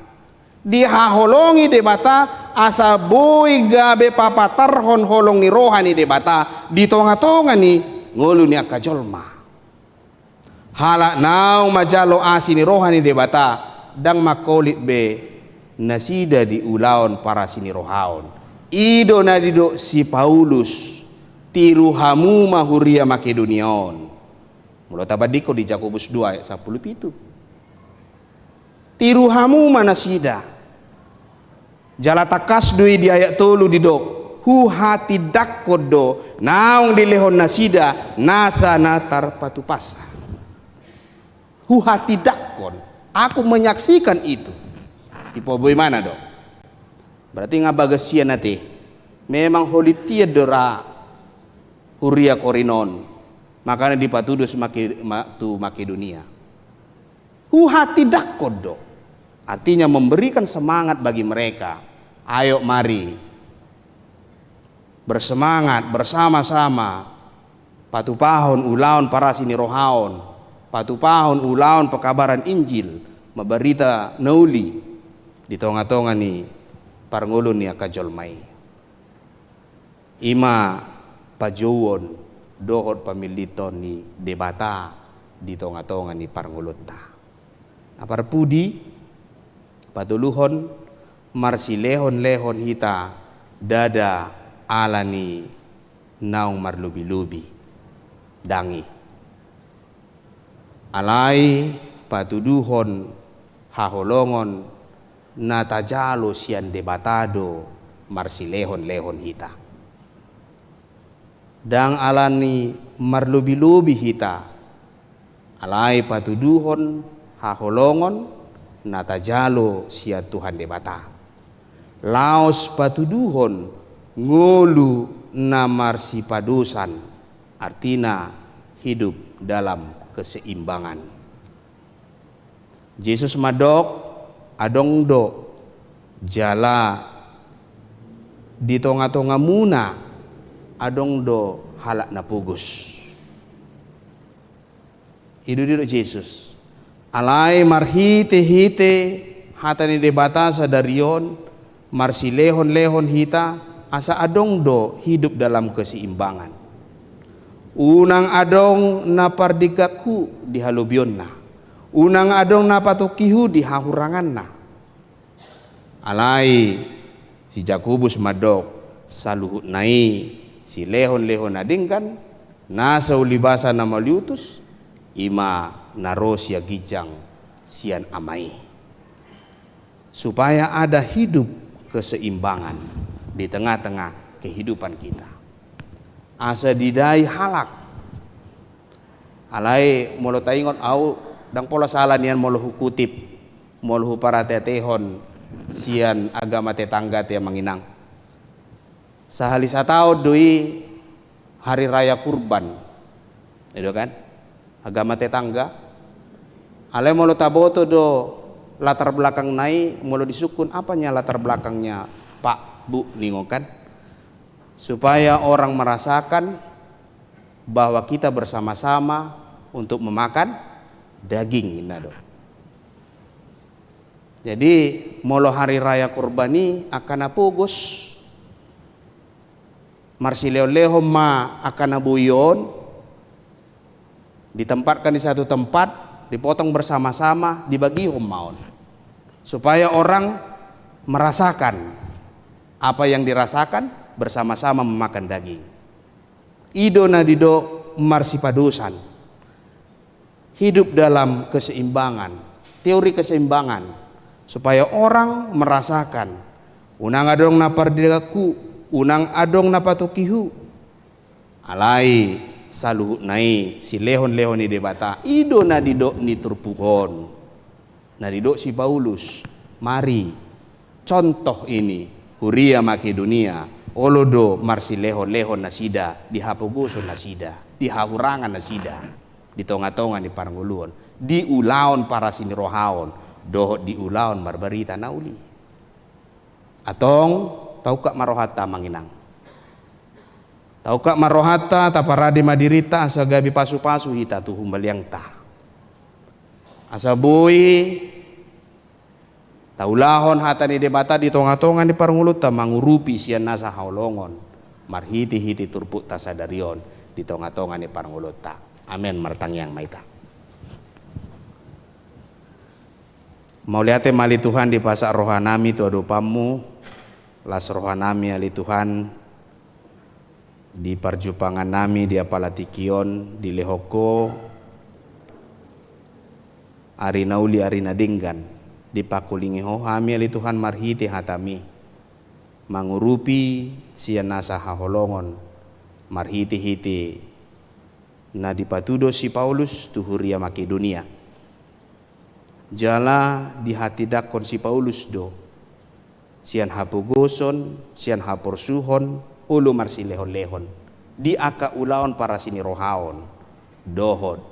Di haholongi debata asa boy gabe papatarhon holong ni roha ni debata di tonga-tonga ni ngulu ni akajolma. Hala nau majalo asi ni roha ni debata dang makolit be nasida di ulaon para sini rohaon. Ido na dido si Paulus tiru hamu mahuria Makedoniaon. Mula tabadiko di Jakobus 2 ayat 17. Tiru hamu manasida. Jala takas dui di ayat 3 di dok. Hu hati dakodo naung di lehon nasida nasa natar patupasa. Hu hati dakon. Aku menyaksikan itu. Ipo boy mana dok? Berarti ngabagasian nate. Memang holitia dora huria korinon. Makanya dipatudus Makedonia. Hati dakodo. Artinya memberikan semangat bagi mereka. Ayo mari bersemangat bersama-sama. Patupahon ulaun para sini rohaon. Patupahon ulaun pekabaran Injil. Memberita nauli. Di tonga-tonga ni parngulun ni akajolmai. Ima pajowon dohot pamiliton ni debata di tonga-tonga ni parangulota. Apar pudi patuluhon marsilehon-lehon hita dada alani naung marlubi-lubi dangi. Alai patuduhon haholongon natajalo sian debatado marsilehon-lehon hita. Dang alani marlubi-lubi hita alai patuduhon haholongon natajalo sia Tuhan debata laos patuduhon ngolu namar si padusan artina hidup dalam keseimbangan. Yesus madok adong do jala di tonga-tonga muna adong do halak na pugus. Idu dilo Yesus. Alai marhite-hite hatani debata sadarion marsilehon-lehon hita asa adong do hidup dalam keseimbangan. Unang adong napardikakhu di halubion na. Unang adong napatukihu di hahurangan na. Alai si Jakobus madok saluhut nai si lehon-lehon ading kan nasa ulibasa na maliutus ima narosia gijang sian amai supaya ada hidup keseimbangan di tengah-tengah kehidupan kita. Asa didai halak alai molo taingon au dang pola salah nian molo hukutip molo para tetehon sian agama tetangga te manginang sahali satao doi hari raya kurban itu kan agama tetangga Ale molo taboto do latar belakang nai molo disukun apanya latar belakangnya Pak Bu ningokan supaya orang merasakan bahwa kita bersama-sama untuk memakan daging inado. Jadi molo hari raya kurbani akan apugos marsileo-leho ma akan abuyon ditempatkan di satu tempat, dipotong bersama-sama, dibagi maun supaya orang merasakan apa yang dirasakan bersama-sama memakan daging. Ido nadido marsipadusan, hidup dalam keseimbangan, teori keseimbangan supaya orang merasakan unang adong napardigaku, unang adong napatukihu alai saluhu nai si lehon-lehon ni debata ido nadido ni turpuhon nadido si Paulus mari contoh ini huria Makedonia olodo marsi lehon-lehon nasida dihapuguson nasida dihahurangan nasida di tonga-tonga ni paranguluon di ulaon para sinirohaon doh di ulaon marbarita nauli atong taukak marohata manginang. Taukak marohata taparadi madirita asa gabi pasu-pasu hita tu humbaliang ta. Asa bui taulahon hata ni debata di tonga-tonga di parungulut ta mangurupi sian nasa haulongon marhiti-hiti turput ta sadarion di tonga-tonga ni parungulut ta. Amen martangyang maita. Mauliate mali Tuhan di pasak rohanami tu adupamu las rohanami ali Tuhan di perjupangan nami di apalatikion di lehoko arina uli arina dinggan di pakulingi ho hami ali Tuhan marhiti hatami mangurupi sian nasa haholongon marhiti-hiti na dipatudo si Paulus tuhuria Makedonia jala di hati dakon si Paulus do sian hapugoson sian haporsuhon ulu marsi lehon-lehon di aka ulaon para sini rohaon dohod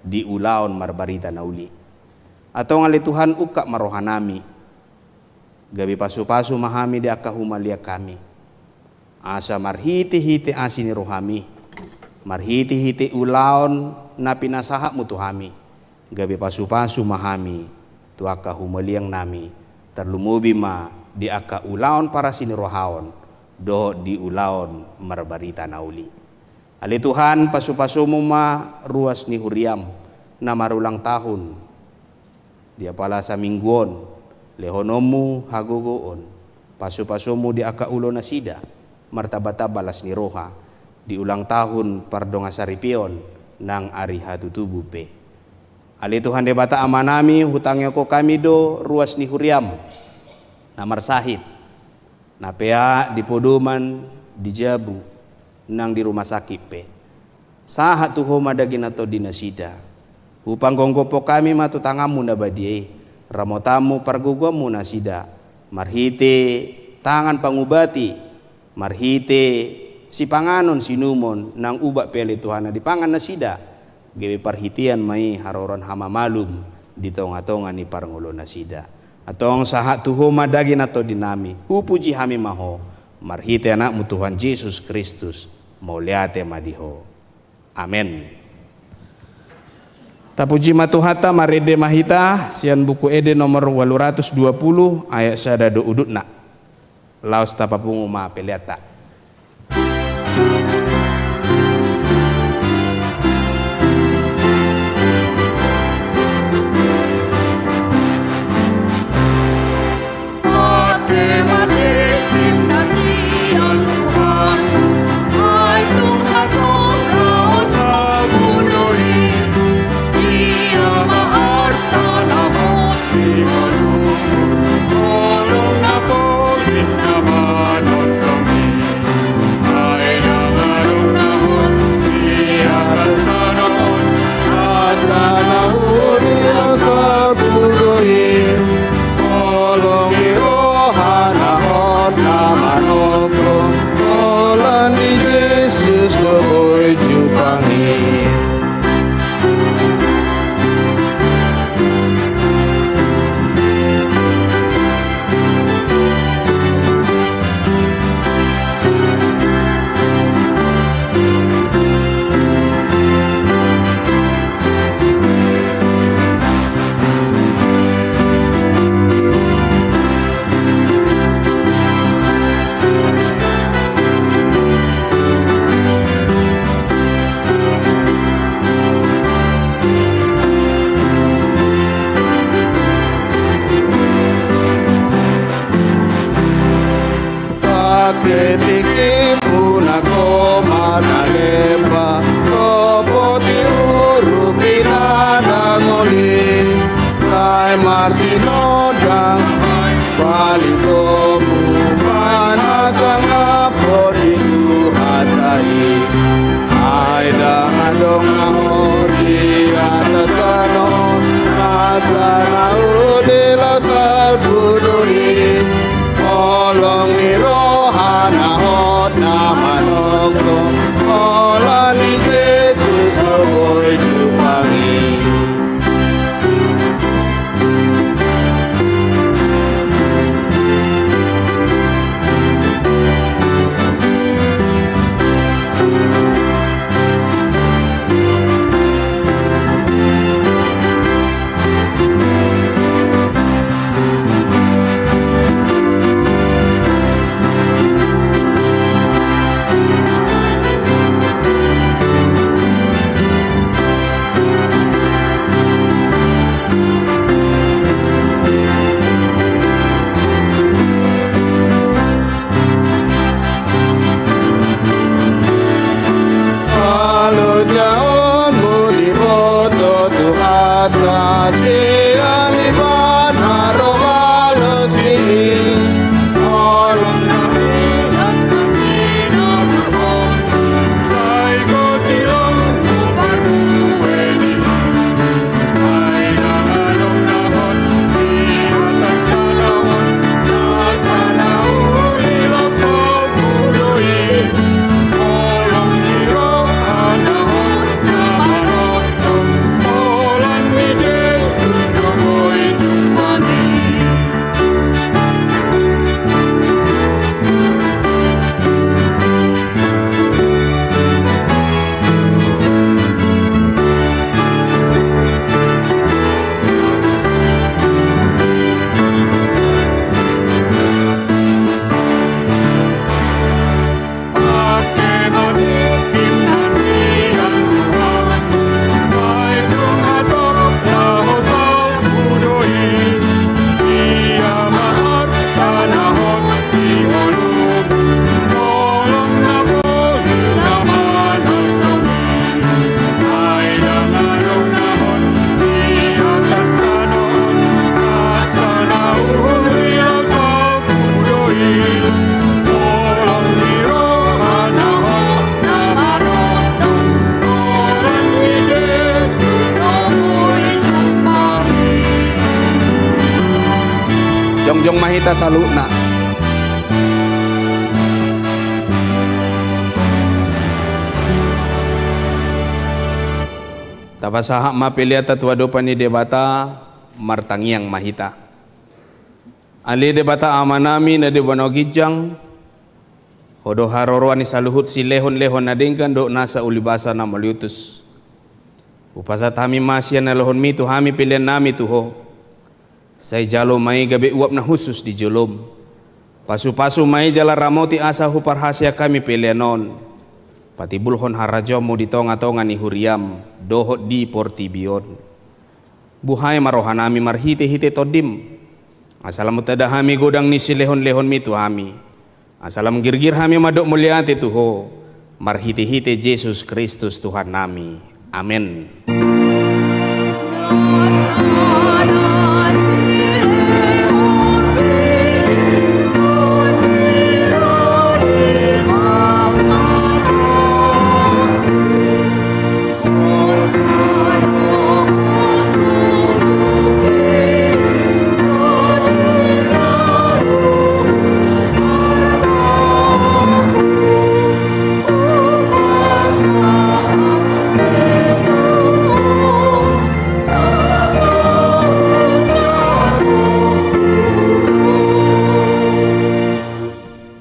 di ulaon marbarita nauli atau ngali Tuhan uka marohanami gabi pasu-pasu mahami di aka humalia kami asa marhiti-hiti asini rohami marhiti-hiti ulaon na pinasaha mutuhami gabi pasu-pasu mahami tu aka humaliang nami terlumubi ma di aka ulaon para sini rohaon do di ulaon marbarita nauli. Ali Tuhan pasu-pasumu ma ruas ni huriam na marulang tahun. Dia pala sa mingguon lehonomu hagogoon. Pasu-pasumu di aka ulo na sida martabata balas ni roha di ulang tahun pardonga saripion nang ari hatutubu pe. Ali Tuhan debata amanami hutangnya ko kami do ruas ni huriam na marsahid. Na pea di podoman di jabu nang di rumah sakit pe saha tu homa dagin atau dinasida upang gonggopo kami matu tangamu na badie ramotamu pargugomu nasida marhite tangan pangubati marhite si panganon sinumon nang ubak pele Tuhan di pangan nasida gewe parhitian mai haroron hama malum di tonga-tonga ni parangulo nasida atong sahat tuho madagi nato dinami upuji hami maho marhite anakmu Tuhan Yesus Kristus mauliate madiho amen. Tapuji matuhata marede mahita sian buku ede nomor 820 ayat sadado udutna laos tapapungu ma peliata. Tolong na po, naman jong mahita saluna. Tapasaha mapiliata tuadopan ni debata martangiang mahita. Ali debata amanami na debano gijang hodo haroroan ni saluhut si lehon-lehon na dingkan do nasa ulibasa na maliutus. Upasat hami masya na lohon mi tu hami pilihan nami tuho. Say jalo may gabi uap na husus di julom. Pasu-pasu may jala ramoti asa huparhasya kami pilihanon. Pati bulhon harajo mo di tonga-tonga ni huriam dohot di portibion. Buhay marohanami marhite-hite todim. Asalam tada hami godang ni si lehon-lehon mi tu hami. Asalam girgir hami madok mulyate tuho. Marhite-hite Yesus Kristus Tuhan nami. Amin.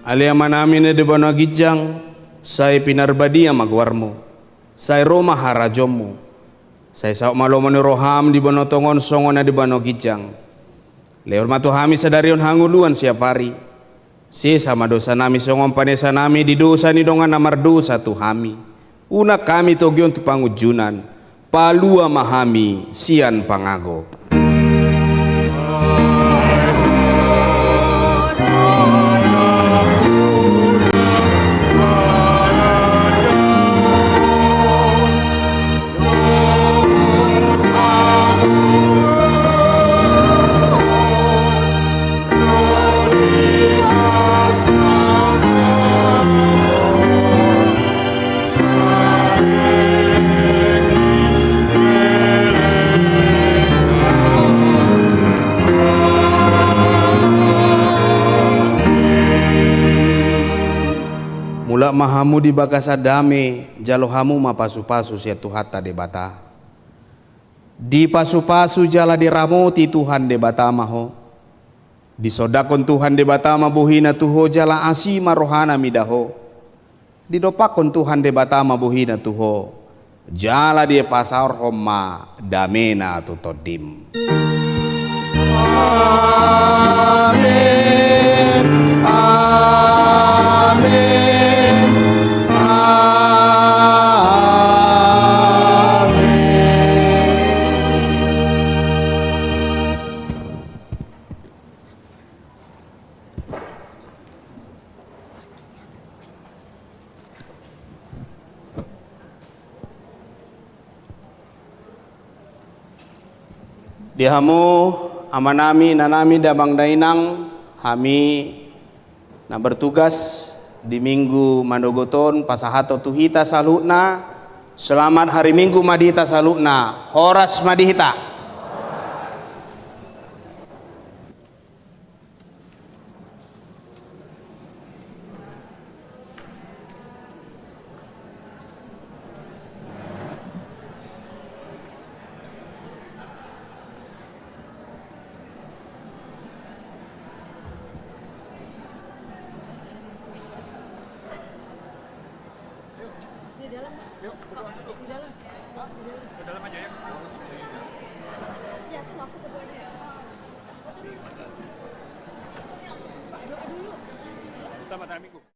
Aliaman namin na debano gijang, say pinarbadia magwarmo, say Roma harajomo, say sa maloman ni roham di bano tongon songon na debano gijang. Leor matuhami sa darion hanguluan siya pari, si sama dosa nami songon panesa nami di dosa ni dongan namardosa tuhami. Una kami togyon tu pangujunan, palua mahami sian pangago. Mula mahamu di bakasa dame jalohamu mapasu-pasu sia tuhata debata. Di pasu-pasu jala diramoti Tuhan debata maho. Di sodakon Tuhan debata mabuhina tuho jala asima rohana midaho. Di dopakon Tuhan debata mabuhina tuho jala di pasar homa damena tutodim. Amin. Amin. Dihamu amanami nanami dabang dainang hami na bertugas di minggu manogoton pasahato tuhita salutna. Selamat hari Minggu madita salutna. Horas madihita. Selamat hari Minggu.